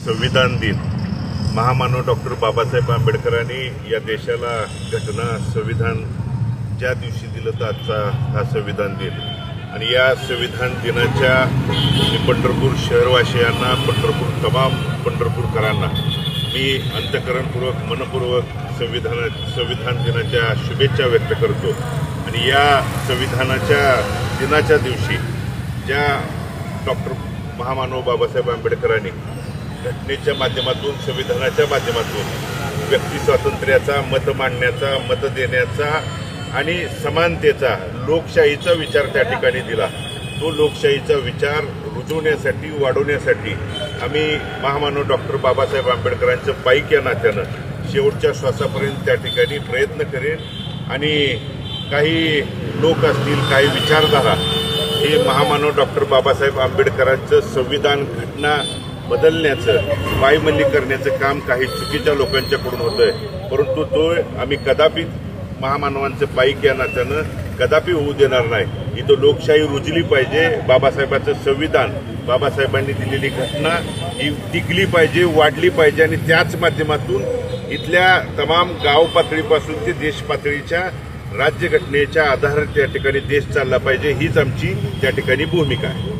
संविधान दिन महामानव डॉक्टर बाबासाहेब आंबेडकरांनी या देशाला घटना संविधान ज्या दिवशी दिलं तर आजचा हा संविधान दिन आणि या संविधान दिनाच्या पंढरपूर शहरवासियांना तमाम पंढरपूरकरांना मी अंतःकरणपूर्वक मनपूर्वक संविधान दिनाच्या शुभेच्छा व्यक्त करतो। आणि या संविधानाच्या दिनाच्या दिवशी ज्या डॉक्टर महामानव बाबासाहेब आंबेडकरांनी घटनेच्या माध्यमातून संविधानाच्या माध्यमातून व्यक्ती स्वातंत्र्याचा मत मांडण्याचा मत देण्याचा आणि समानतेचा लोकशाहीचा विचार त्या ठिकाणी दिला। तो लोकशाहीचा विचार रुजवण्यासाठी वाढवण्यासाठी आम्ही महामानव डॉक्टर बाबासाहेब आंबेडकरांचं पाईक या नात्यानं शेवटच्या श्वासापर्यंत त्या ठिकाणी प्रयत्न करेन। आणि काही लोक असतील काही विचारधारा हे महामानव डॉक्टर बाबासाहेब आंबेडकरांचं संविधान घटना बदलण्याचं पायमल्ली करण्याचं काम काही चुकीच्या लोकांच्याकडून होतंय, परंतु तो आम्ही कदापि महामानवांचं पाईक या नात्यानं कदापि होऊ देणार नाही। इथं लोकशाही रुजली पाहिजे, बाबासाहेबांचं संविधान बाबासाहेबांनी दिलेली घटना ही टिकली पाहिजे वाढली पाहिजे आणि त्याच माध्यमातून इथल्या तमाम गाव पातळीपासून ते देश पातळीच्या राज्यघटनेच्या आधारावर त्या ठिकाणी देश चालला पाहिजे हीच आमची त्या ठिकाणी भूमिका आहे।